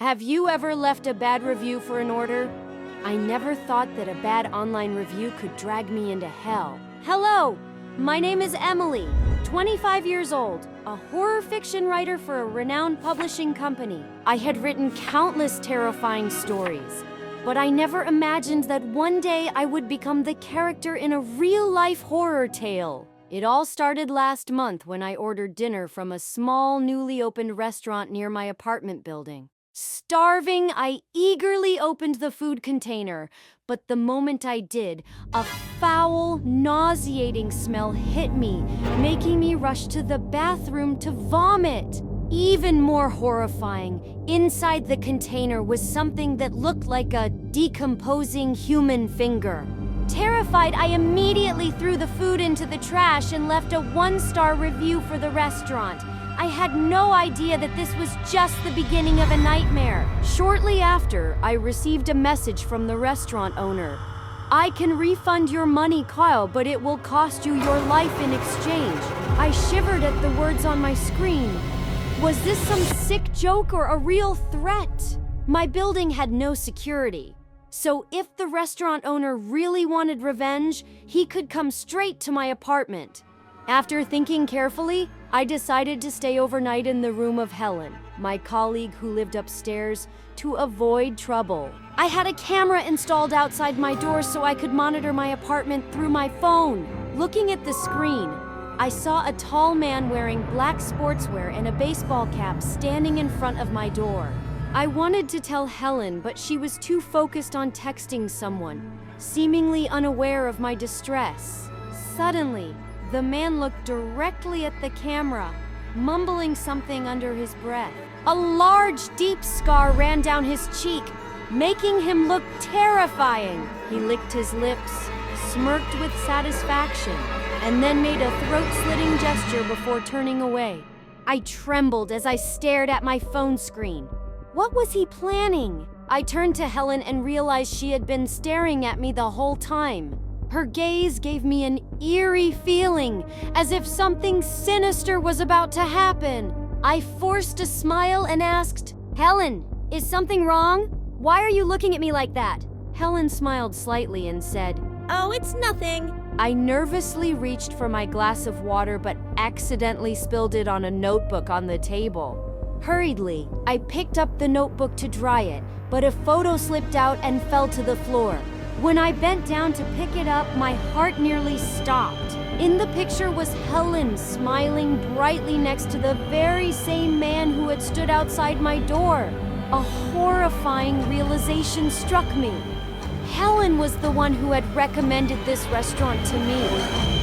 Have you ever left a bad review for an order? I never thought that a bad online review could drag me into hell. Hello, my name is Emily, 25 years old, a horror fiction writer for a renowned publishing company. I had written countless terrifying stories, but I never imagined that one day I would become the character in a real-life horror tale. It all started last month when I ordered dinner from a small, newly opened restaurant near my apartment building. Starving, I eagerly opened the food container, but the moment I did, a foul, nauseating smell hit me, making me rush to the bathroom to vomit. Even more horrifying, inside the container was something that looked like a decomposing human finger. Terrified, I immediately threw the food into the trash and left a 1-star review for the restaurant. I had no idea that this was just the beginning of a nightmare. Shortly after, I received a message from the restaurant owner. I can refund your money, Kyle, but it will cost you your life in exchange. I shivered at the words on my screen. Was this some sick joke or a real threat? My building had no security, so if the restaurant owner really wanted revenge, he could come straight to my apartment. After thinking carefully, I decided to stay overnight in the room of Helen, my colleague who lived upstairs, to avoid trouble. I had a camera installed outside my door so I could monitor my apartment through my phone. Looking at the screen, I saw a tall man wearing black sportswear and a baseball cap standing in front of my door. I wanted to tell Helen, but she was too focused on texting someone, seemingly unaware of my distress. Suddenly, the man looked directly at the camera, mumbling something under his breath. A large, deep scar ran down his cheek, making him look terrifying. He licked his lips, smirked with satisfaction, and then made a throat-slitting gesture before turning away. I trembled as I stared at my phone screen. What was he planning? I turned to Helen and realized she had been staring at me the whole time. Her gaze gave me an eerie feeling, as if something sinister was about to happen. I forced a smile and asked, "Helen, is something wrong? Why are you looking at me like that?" Helen smiled slightly and said, "Oh, it's nothing." I nervously reached for my glass of water but accidentally spilled it on a notebook on the table. Hurriedly, I picked up the notebook to dry it, but a photo slipped out and fell to the floor. When I bent down to pick it up, my heart nearly stopped. In the picture was Helen smiling brightly next to the very same man who had stood outside my door. A horrifying realization struck me. Helen was the one who had recommended this restaurant to me.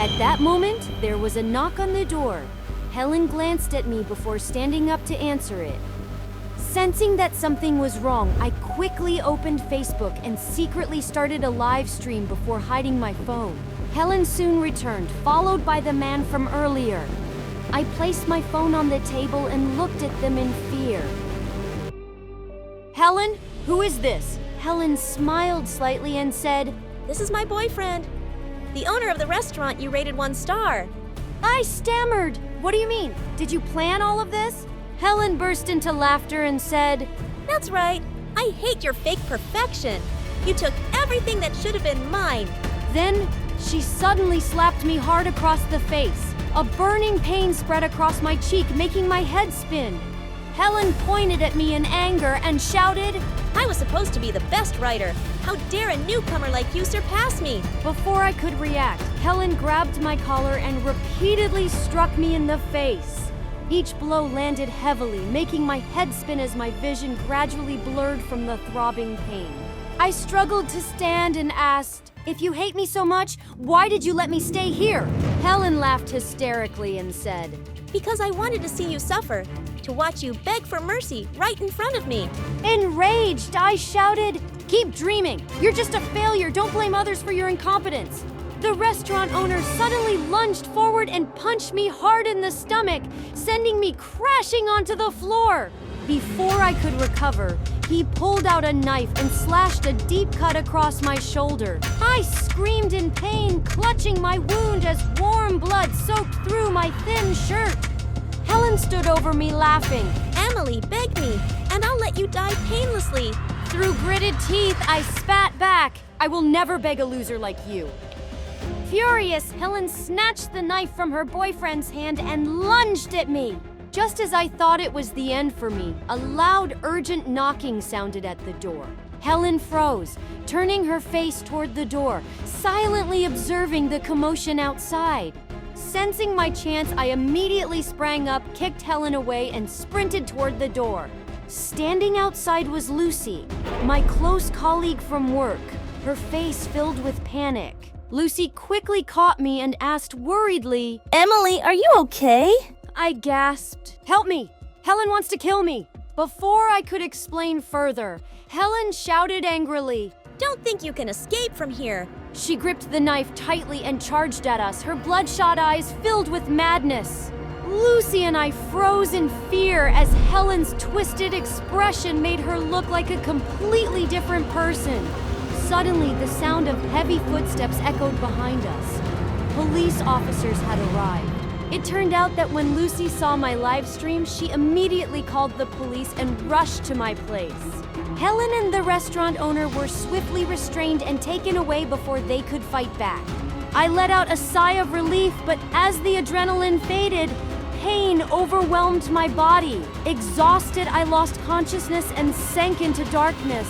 At that moment, there was a knock on the door. Helen glanced at me before standing up to answer it. Sensing that something was wrong, I quickly opened Facebook and secretly started a live stream before hiding my phone. Helen soon returned, followed by the man from earlier. I placed my phone on the table and looked at them in fear. "Helen, who is this?" Helen smiled slightly and said, "This is my boyfriend, the owner of the restaurant you rated 1 star. I stammered. "What do you mean? Did you plan all of this?" Helen burst into laughter and said, That's right. I hate your fake perfection. You took everything that should have been mine." Then she suddenly slapped me hard across the face. A burning pain spread across my cheek, making my head spin. Helen pointed at me in anger and shouted, "I was supposed to be the best writer. How dare a newcomer like you surpass me?" Before I could react, Helen grabbed my collar and repeatedly struck me in the face. Each blow landed heavily, making my head spin as my vision gradually blurred from the throbbing pain. I struggled to stand and asked, "If you hate me so much, why did you let me stay here?" Helen laughed hysterically and said, "Because I wanted to see you suffer, to watch you beg for mercy right in front of me." Enraged, I shouted, "Keep dreaming! You're just a failure! Don't blame others for your incompetence!" The restaurant owner suddenly lunged forward and punched me hard in the stomach, sending me crashing onto the floor. Before I could recover, he pulled out a knife and slashed a deep cut across my shoulder. I screamed in pain, clutching my wound as warm blood soaked through my thin shirt. Helen stood over me laughing. "Emily, beg me, and I'll let you die painlessly." gritted teeth, I spat back. I will never beg a loser like you. Furious, Helen snatched the knife from her boyfriend's hand and lunged at me. Just as I thought it was the end for me, a loud, urgent knocking sounded at the door. Helen froze, turning her face toward the door, silently observing the commotion outside. Sensing my chance, I immediately sprang up, kicked Helen away, and sprinted toward the door. Standing outside was Lucy, my close colleague from work, her face filled with panic. Lucy quickly caught me and asked worriedly, Emily, are you okay? I gasped, "Help me! Helen wants to kill me!" Before I could explain further, Helen shouted angrily, Don't think you can escape from here. She gripped the knife tightly and charged at us, her bloodshot eyes filled with madness. Lucy and I froze in fear as Helen's twisted expression made her look like a completely different person. Suddenly, the sound of heavy footsteps echoed behind us. Police officers had arrived. It turned out that when Lucy saw my live stream, she immediately called the police and rushed to my place. Helen and the restaurant owner were swiftly restrained and taken away before they could fight back. I let out a sigh of relief, but as the adrenaline faded, pain overwhelmed my body. Exhausted, I lost consciousness and sank into darkness.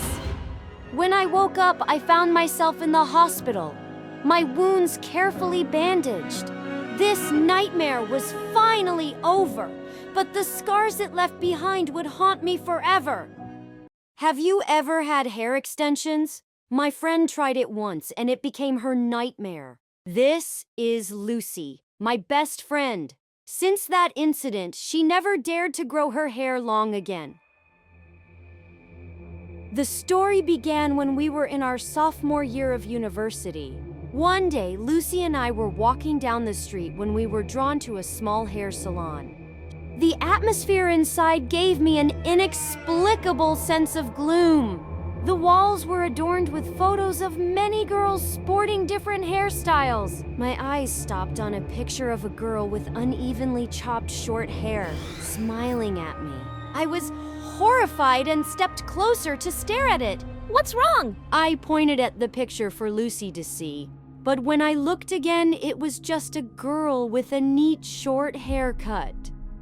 When I woke up, I found myself in the hospital, my wounds carefully bandaged. This nightmare was finally over, but the scars it left behind would haunt me forever. Have you ever had hair extensions? My friend tried it once, and it became her nightmare. This is Lucy, my best friend. Since that incident, she never dared to grow her hair long again. The story began when we were in our sophomore year of university. One day, Lucy and I were walking down the street when we were drawn to a small hair salon. The atmosphere inside gave me an inexplicable sense of gloom. The walls were adorned with photos of many girls sporting different hairstyles. My eyes stopped on a picture of a girl with unevenly chopped short hair, smiling at me. I was horrified and stepped closer to stare at it. What's wrong? I pointed at the picture for Lucy to see. But when I looked again, it was just a girl with a neat short haircut.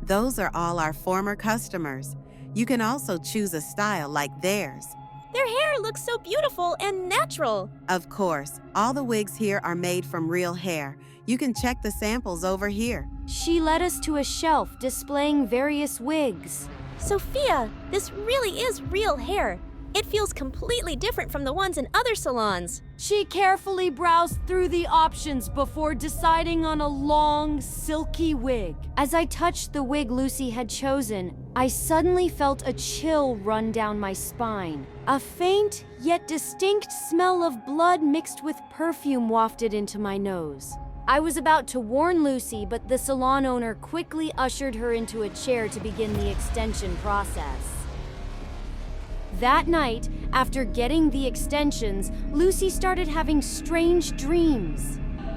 Those are all our former customers. You can also choose a style like theirs. Their hair looks so beautiful and natural. Of course, all the wigs here are made from real hair. You can check the samples over here. She led us to a shelf displaying various wigs. Sophia, this really is real hair. It feels completely different from the ones in other salons. She carefully browsed through the options before deciding on a long, silky wig. As I touched the wig Lucy had chosen, I suddenly felt a chill run down my spine. A faint, yet distinct smell of blood mixed with perfume wafted into my nose. I was about to warn Lucy, but the salon owner quickly ushered her into a chair to begin the extension process. That night, after getting the extensions, Lucy started having strange dreams.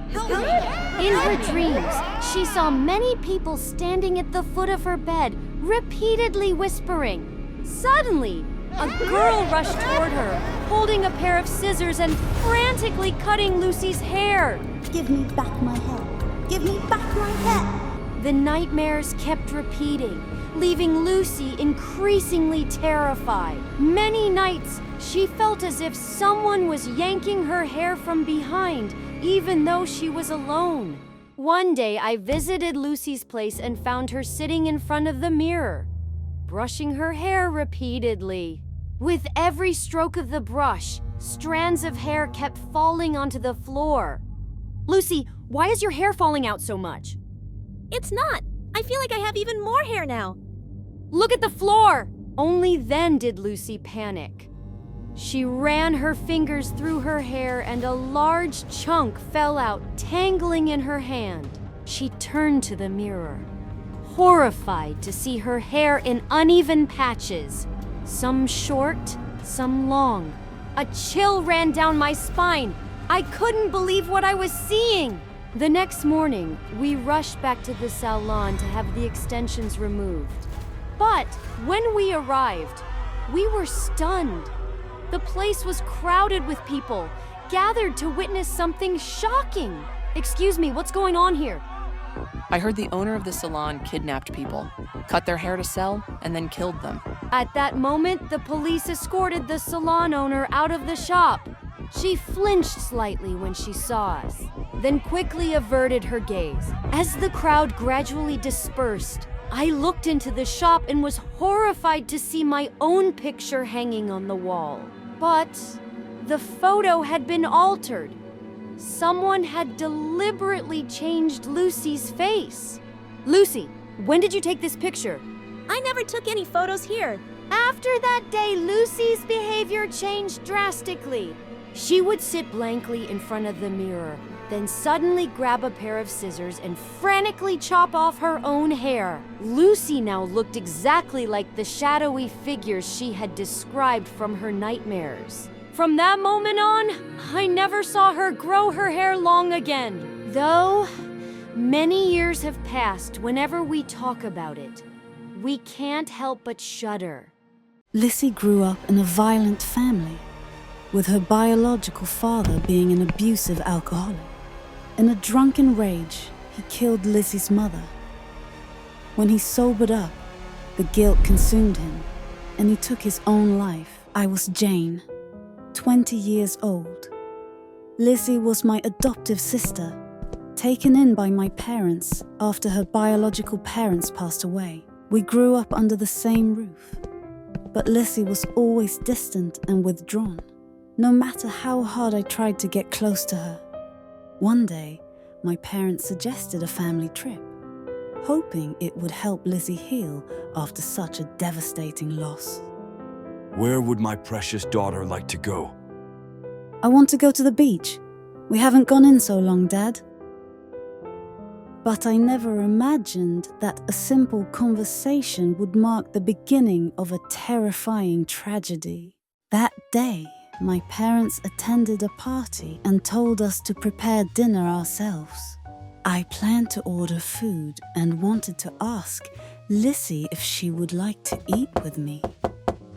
In her dreams, she saw many people standing at the foot of her bed, repeatedly whispering. Suddenly, a girl rushed toward her, holding a pair of scissors and frantically cutting Lucy's hair. Give me back my hair. Give me back my hair. The nightmares kept repeating, leaving Lucy increasingly terrified. Many nights, she felt as if someone was yanking her hair from behind, even though she was alone. One day, I visited Lucy's place and found her sitting in front of the mirror, brushing her hair repeatedly. With every stroke of the brush, strands of hair kept falling onto the floor. Lucy, why is your hair falling out so much? It's not. I feel like I have even more hair now. Look at the floor! Only then did Lucy panic. She ran her fingers through her hair and a large chunk fell out, tangling in her hand. She turned to the mirror, horrified to see her hair in uneven patches, some short, some long. A chill ran down my spine. I couldn't believe what I was seeing. The next morning, we rushed back to the salon to have the extensions removed. But when we arrived, we were stunned. The place was crowded with people, gathered to witness something shocking. Excuse me, what's going on here? I heard the owner of the salon kidnapped people, cut their hair to sell, and then killed them. At that moment, the police escorted the salon owner out of the shop. She flinched slightly when she saw us, then quickly averted her gaze. As the crowd gradually dispersed, I looked into the shop and was horrified to see my own picture hanging on the wall. But the photo had been altered. Someone had deliberately changed Lucy's face. Lucy, when did you take this picture? I never took any photos here. After that day, Lucy's behavior changed drastically. She would sit blankly in front of the mirror, then suddenly grab a pair of scissors and frantically chop off her own hair. Lucy now looked exactly like the shadowy figures she had described from her nightmares. From that moment on, I never saw her grow her hair long again. Though many years have passed, whenever we talk about it, we can't help but shudder. Lissy grew up in a violent family, with her biological father being an abusive alcoholic. In a drunken rage, he killed Lissy's mother. When he sobered up, the guilt consumed him, and he took his own life. I was Jane, 20 years old. Lissy was my adoptive sister, taken in by my parents after her biological parents passed away. We grew up under the same roof, but Lissy was always distant and withdrawn, no matter how hard I tried to get close to her. One day, my parents suggested a family trip, hoping it would help Lissy heal after such a devastating loss. Where would my precious daughter like to go? I want to go to the beach. We haven't gone in so long, Dad. But I never imagined that a simple conversation would mark the beginning of a terrifying tragedy. That day, my parents attended a party and told us to prepare dinner ourselves. I planned to order food and wanted to ask Lissy if she would like to eat with me.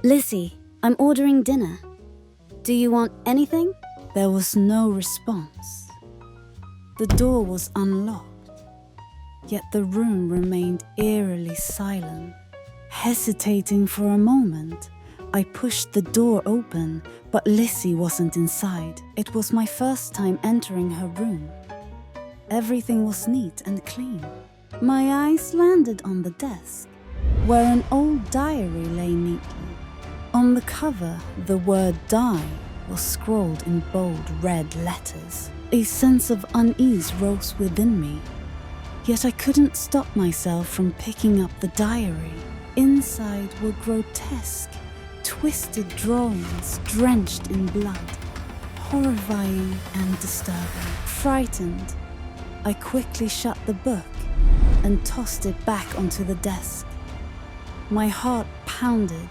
Lissy, I'm ordering dinner. Do you want anything? There was no response. The door was unlocked, yet the room remained eerily silent. Hesitating for a moment, I pushed the door open, but Lissy wasn't inside. It was my first time entering her room. Everything was neat and clean. My eyes landed on the desk, where an old diary lay neatly. On the cover, the word "die" was scrawled in bold red letters. A sense of unease rose within me, yet I couldn't stop myself from picking up the diary. Inside were grotesque, twisted drawings drenched in blood, horrifying and disturbing. Frightened, I quickly shut the book and tossed it back onto the desk. My heart pounded,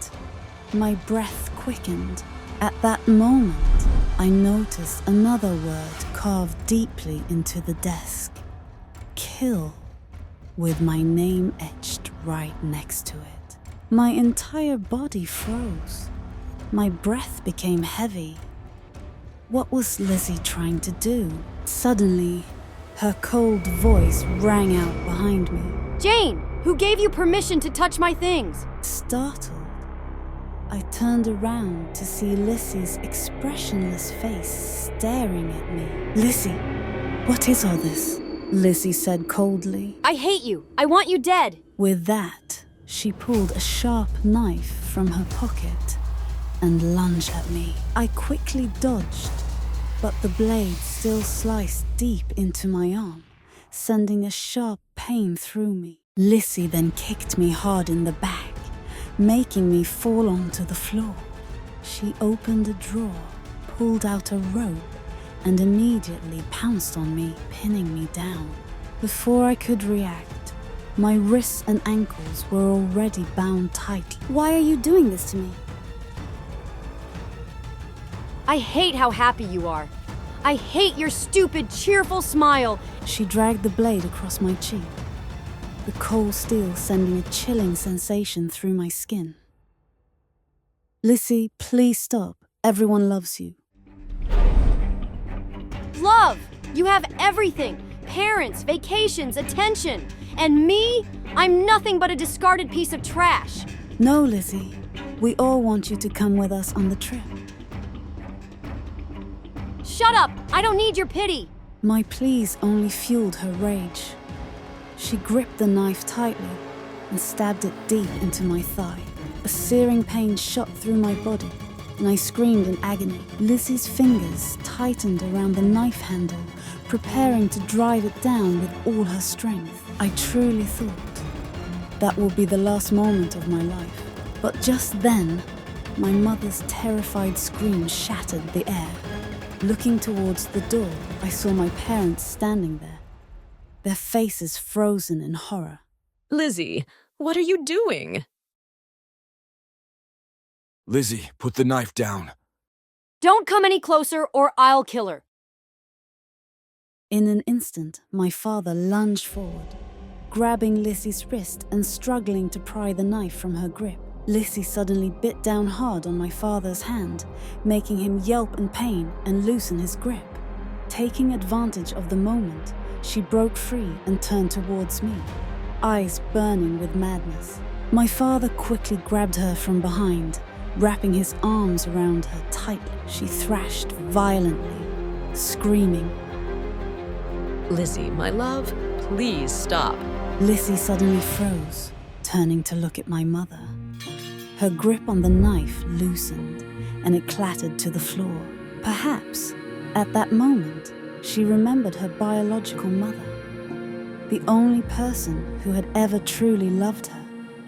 my breath quickened. At that moment, I noticed another word carved deeply into the desk. Kill, with my name etched right next to it. My entire body froze. My breath became heavy. What was Lizzie trying to do? Suddenly, her cold voice rang out behind me. Jane, who gave you permission to touch my things? Startled, I turned around to see Lizzie's expressionless face staring at me. Lizzie, what is all this? Lizzie said coldly. I hate you. I want you dead. With that, she pulled a sharp knife from her pocket and lunged at me. I quickly dodged, but the blade still sliced deep into my arm, sending a sharp pain through me. Lizzie then kicked me hard in the back, making me fall onto the floor. She opened a drawer, pulled out a rope, and immediately pounced on me, pinning me down. Before I could react, my wrists and ankles were already bound tightly. Why are you doing this to me? I hate how happy you are. I hate your stupid, cheerful smile. She dragged the blade across my cheek, the cold steel sending a chilling sensation through my skin. Lizzie, please stop. Everyone loves you. Love! You have everything. Parents, vacations, attention. And me? I'm nothing but a discarded piece of trash. No, Lizzie. We all want you to come with us on the trip. Shut up! I don't need your pity. My pleas only fueled her rage. She gripped the knife tightly and stabbed it deep into my thigh. A searing pain shot through my body, and I screamed in agony. Lizzie's fingers tightened around the knife handle, preparing to drive it down with all her strength. I truly thought that would be the last moment of my life. But just then, my mother's terrified scream shattered the air. Looking towards the door, I saw my parents standing there, their faces frozen in horror. Lizzie, what are you doing? Lizzie, put the knife down. Don't come any closer or I'll kill her. In an instant, my father lunged forward, grabbing Lizzie's wrist and struggling to pry the knife from her grip. Lizzie suddenly bit down hard on my father's hand, making him yelp in pain and loosen his grip. Taking advantage of the moment, she broke free and turned towards me, eyes burning with madness. My father quickly grabbed her from behind, wrapping his arms around her tightly. She thrashed violently, screaming. Lizzie, my love, please stop. Lizzie suddenly froze, turning to look at my mother. Her grip on the knife loosened, and it clattered to the floor. Perhaps, at that moment, she remembered her biological mother, the only person who had ever truly loved her.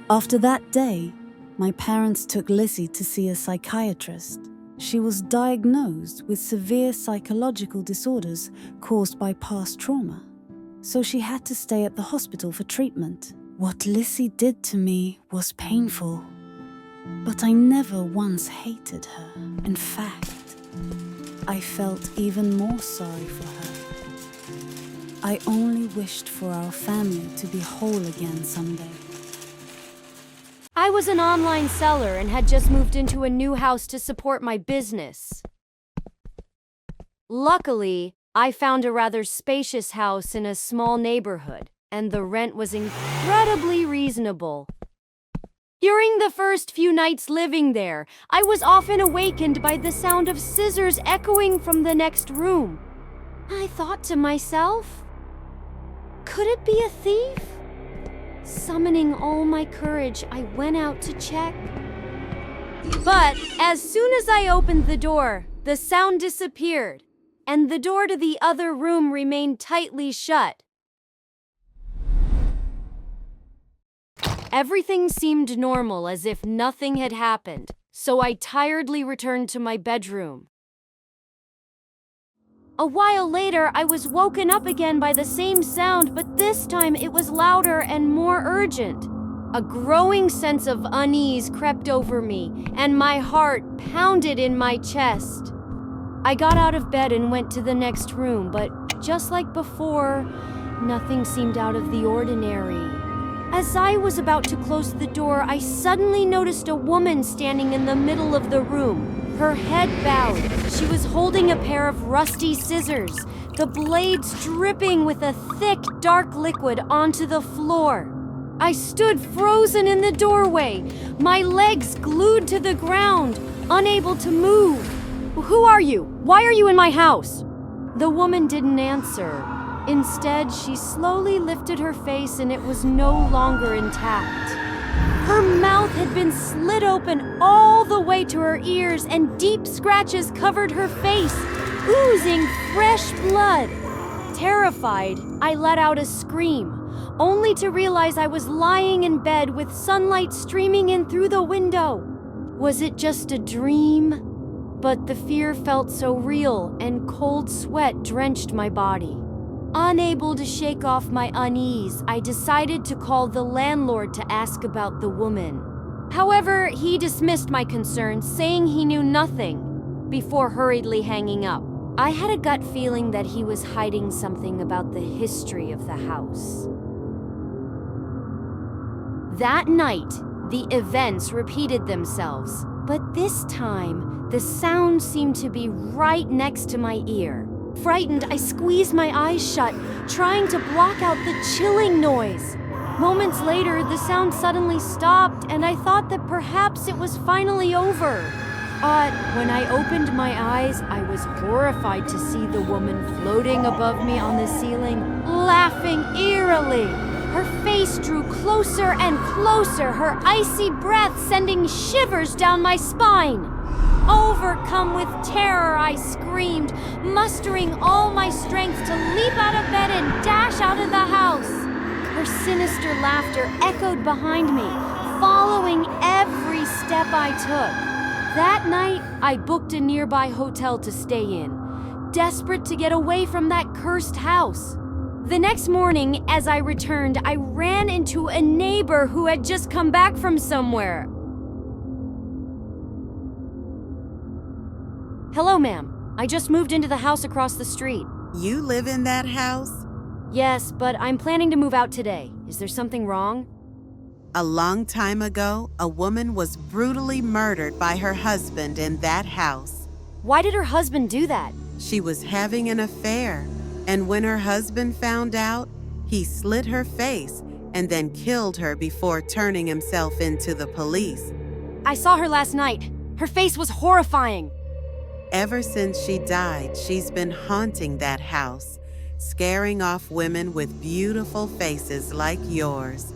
After that day, my parents took Lizzie to see a psychiatrist. She was diagnosed with severe psychological disorders caused by past trauma, so she had to stay at the hospital for treatment. What Lizzie did to me was painful, but I never once hated her. In fact, I felt even more sorry for her. I only wished for our family to be whole again someday. I was an online seller and had just moved into a new house to support my business. Luckily, I found a rather spacious house in a small neighborhood, and the rent was incredibly reasonable. During the first few nights living there, I was often awakened by the sound of scissors echoing from the next room. I thought to myself, could it be a thief? Summoning all my courage, I went out to check. But as soon as I opened the door, the sound disappeared, and the door to the other room remained tightly shut. Everything seemed normal, as if nothing had happened, so I tiredly returned to my bedroom. A while later, I was woken up again by the same sound, but this time it was louder and more urgent. A growing sense of unease crept over me, and my heart pounded in my chest. I got out of bed and went to the next room, but just like before, nothing seemed out of the ordinary. As I was about to close the door, I suddenly noticed a woman standing in the middle of the room. Her head bowed. She was holding a pair of rusty scissors, the blades dripping with a thick, dark liquid onto the floor. I stood frozen in the doorway, my legs glued to the ground, unable to move. Who are you? Why are you in my house? The woman didn't answer. Instead, she slowly lifted her face and it was no longer intact. Her mouth had been slit open all the way to her ears and deep scratches covered her face, oozing fresh blood. Terrified, I let out a scream, only to realize I was lying in bed with sunlight streaming in through the window. Was it just a dream? But the fear felt so real and cold sweat drenched my body. Unable to shake off my unease, I decided to call the landlord to ask about the woman. However, he dismissed my concerns, saying he knew nothing, before hurriedly hanging up. I had a gut feeling that he was hiding something about the history of the house. That night, the events repeated themselves. But this time, the sound seemed to be right next to my ear. Frightened, I squeezed my eyes shut, trying to block out the chilling noise. Moments later, the sound suddenly stopped, and I thought that perhaps it was finally over. But when I opened my eyes, I was horrified to see the woman floating above me on the ceiling, laughing eerily. Her face drew closer and closer, her icy breath sending shivers down my spine. Overcome with terror, I screamed, mustering all my strength to leap out of bed and dash out of the house. Her sinister laughter echoed behind me, following every step I took. That night, I booked a nearby hotel to stay in, desperate to get away from that cursed house. The next morning, as I returned, I ran into a neighbor who had just come back from somewhere. Hello, ma'am. I just moved into the house across the street. You live in that house? Yes, but I'm planning to move out today. Is there something wrong? A long time ago, a woman was brutally murdered by her husband in that house. Why did her husband do that? She was having an affair, and when her husband found out, he slit her face and then killed her before turning himself into the police. I saw her last night. Her face was horrifying. Ever since she died, she's been haunting that house, scaring off women with beautiful faces like yours.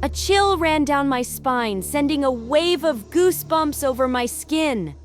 A chill ran down my spine, sending a wave of goosebumps over my skin.